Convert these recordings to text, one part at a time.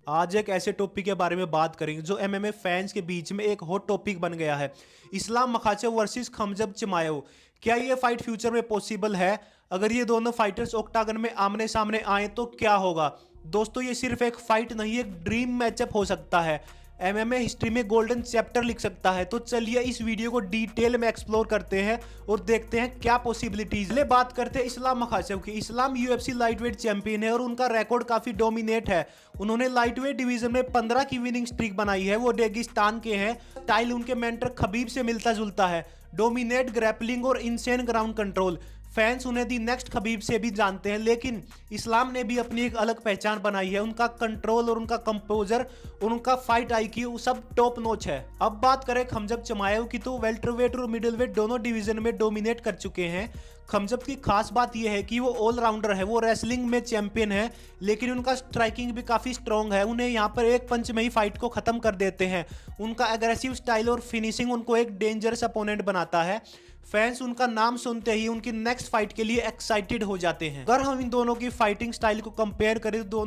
आज एक ऐसे टॉपिक के बारे में बात करेंगे जो एमएमए फैंस के बीच में एक हॉट टॉपिक बन गया है। Islam Makhachev versus Khamzat Chimaev. क्या ये फाइट फ्यूचर में पॉसिबल है? अगर ये दोनों फाइटर्स ऑक्टागन में आमने सामने आए तो क्या होगा? दोस्तों, ये सिर्फ एक फाइट नहीं, एक ड्रीम मैचअप हो सकता है। एमएमए हिस्ट्री में गोल्डन चैप्टर लिख सकता है। तो चलिए इस वीडियो को डिटेल में एक्सप्लोर करते हैं और देखते हैं क्या पॉसिबिलिटीज। ले बात करते हैं इस्लाम मखाचेव की। इस्लाम यूएफसी लाइटवेट चैंपियन है और उनका रिकॉर्ड काफी डोमिनेट है। उन्होंने लाइटवेट डिवीजन में 15 की विनिंग स्ट्रीक बनाई है। वो रेगिस्तान के हैं। स्टाइल उनके मेंटर खबीब से मिलता जुलता है। डोमिनेट ग्रैपलिंग और इनसेन ग्राउंड कंट्रोल। फैंस उन्हें दी नेक्स्ट खबीब से भी जानते हैं, लेकिन इस्लाम ने भी अपनी एक अलग पहचान बनाई है। उनका कंट्रोल और उनका कंपोजर और उनका फाइट आईक्यू सब टॉप नॉच है। अब बात करें खमजब चिमाएव की, तो वेल्टरवेट और मिडिलवेट दोनों डिवीजन में डोमिनेट कर चुके हैं। खमजब की खास बात यह है कि वो ऑलराउंडर है। वो रेसलिंग में चैंपियन है, लेकिन उनका स्ट्राइकिंग भी काफी स्ट्रॉन्ग है। उन्हें यहाँ पर एक पंच में ही फाइट को खत्म कर देते हैं। उनका एग्रेसिव स्टाइल और फिनिशिंग उनको एक डेंजरस अपोनेंट बनाता है। फैंस उनका नाम सुनते ही उनकी नेक्स्ट फाइट के लिए एक्साइटेड हो जाते हैं। अगर हम इन दोनों की फाइटिंग स्टाइल को कंपेयर करें तो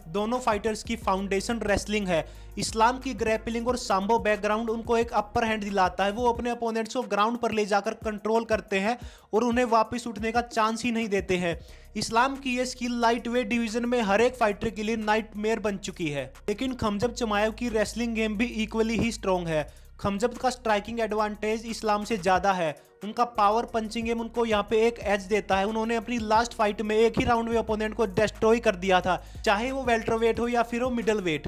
दोनों फाइटर्स की फाउंडेशन रेसलिंग है। इस्लाम की ग्रैपलिंग और सांबो बैकग्राउंड उनको एक अपर हैंड दिलाता है। वो अपने अपोनेंट्स को ग्राउंड पर ले जाकर कंट्रोल करते हैं और उन्हें वापस उठने का चांस ही नहीं देते हैं। इस्लाम की ये स्किल लाइट वेट डिवीजन में हर एक फाइटर के लिए नाइटमेयर बन चुकी है। लेकिन खमजब चिमाएव की रेसलिंग गेम भी इक्वली ही स्ट्रॉन्ग है। खमजब का स्ट्राइकिंग एडवांटेज इस्लाम से ज्यादा है। उनका पावर पंचिंग गेम उनको यहाँ पे एक एज देता है। उन्होंने अपनी लास्ट फाइट में एक ही राउंड में ओपोनेंट को डिस्ट्रॉय कर दिया था, चाहे वो वेल्टरवेट हो या फिर वो मिडल वेट।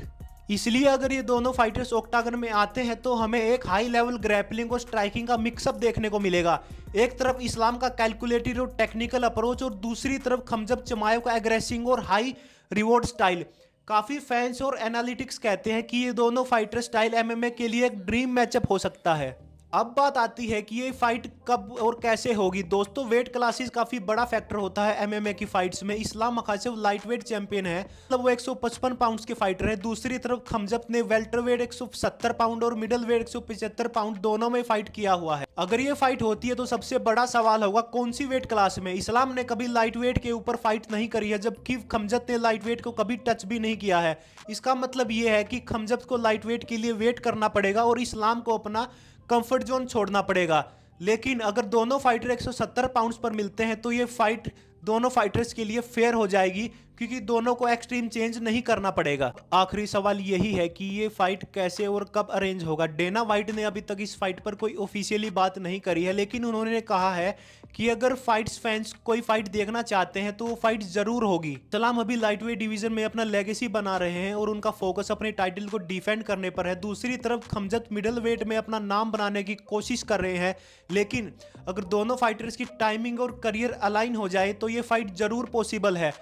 इसलिए अगर ये दोनों फाइटर्स ऑक्टागन में आते हैं तो हमें एक हाई लेवल ग्रैपलिंग और स्ट्राइकिंग का मिक्सअप देखने को मिलेगा। एक तरफ इस्लाम का कैलकुलेटेड और टेक्निकल अप्रोच और दूसरी तरफ खमजब चिमाएव का एग्रेसिंग और हाई रिवॉर्ड स्टाइल। काफी फैंस और एनालिटिक्स कहते हैं कि ये दोनों फाइटर स्टाइल एमएमए के लिए एक ड्रीम मैचअप हो सकता है। अब बात आती है कि ये फाइट कब और कैसे होगी। दोस्तों, वेट क्लासेस काफी बड़ा फैक्टर होता है एमएमए की फाइट्स में। इस्लाम मखाचेव लाइटवेट चैंपियन है, मतलब वो 155 पाउंड्स के फाइटर है। दूसरी तरफ खमजब ने वेल्टरवेट 170 पाउंड और मिडल वेट 175 पाउंड दोनों में फाइट किया हुआ है। अगर ये फाइट होती है तो सबसे बड़ा सवाल होगा कौन सी वेट क्लास में। इस्लाम ने कभी लाइटवेट के ऊपर फाइट नहीं करी है, जबकि खमजब ने लाइटवेट को कभी टच भी नहीं किया है। इसका मतलब ये है कि खमजब को लाइटवेट के लिए वेट करना पड़ेगा और इस्लाम को अपना कंफर्ट जोन छोड़ना पड़ेगा। लेकिन अगर दोनों फाइटर 170 पाउंड्स पर मिलते हैं तो ये फाइट दोनों फाइटर्स के लिए फेयर हो जाएगी, क्योंकि दोनों को एक्सट्रीम चेंज नहीं करना पड़ेगा। आखिरी सवाल यही है कि ये फाइट कैसे और कब अरेंज होगा। डेना वाइट ने अभी तक इस फाइट पर कोई ऑफिशियली बात नहीं करी है, लेकिन उन्होंने कहा है कि अगर फाइट्स फैंस कोई फाइट देखना चाहते हैं तो वो फाइट जरूर होगी। इस्लाम अभी लाइटवेट डिवीजन में अपना लेगेसी बना रहे हैं और उनका फोकस अपने टाइटल को डिफेंड करने पर है। दूसरी तरफ खमजब मिडल वेट में अपना नाम बनाने की कोशिश कर रहे हैं। लेकिन अगर दोनों फाइटर्स की टाइमिंग और करियर अलाइन हो जाए तो ये फाइट जरूर पॉसिबल है।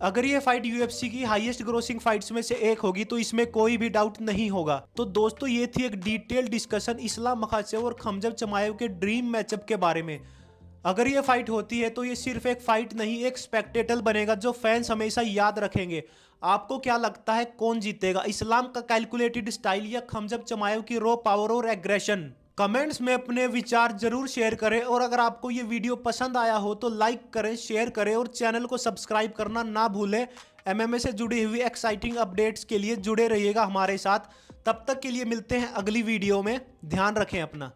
अगर ये फाइट यूएफसी की हाईएस्ट ग्रोसिंग फाइट्स में से एक होगी तो इसमें कोई भी डाउट नहीं होगा। तो दोस्तों, ये थी एक डिटेल डिस्कशन इस्लाम मखाचेव और खमजब चिमाएव के ड्रीम मैचअप के बारे में। अगर ये फाइट होती है तो ये सिर्फ एक फाइट नहीं, एक स्पेक्टेकल बनेगा जो फैंस हमेशा याद रखेंगे। आपको क्या लगता है कौन जीतेगा, इस्लाम का कैलकुलेटेड स्टाइल या खमजब चिमाएव की रॉ पावर और एग्रेशन? कमेंट्स में अपने विचार जरूर शेयर करें और अगर आपको ये वीडियो पसंद आया हो तो लाइक करें, शेयर करें और चैनल को सब्सक्राइब करना ना भूलें। एमएमए से जुड़ी हुई एक्साइटिंग अपडेट्स के लिए जुड़े रहिएगा हमारे साथ। तब तक के लिए मिलते हैं अगली वीडियो में। ध्यान रखें अपना।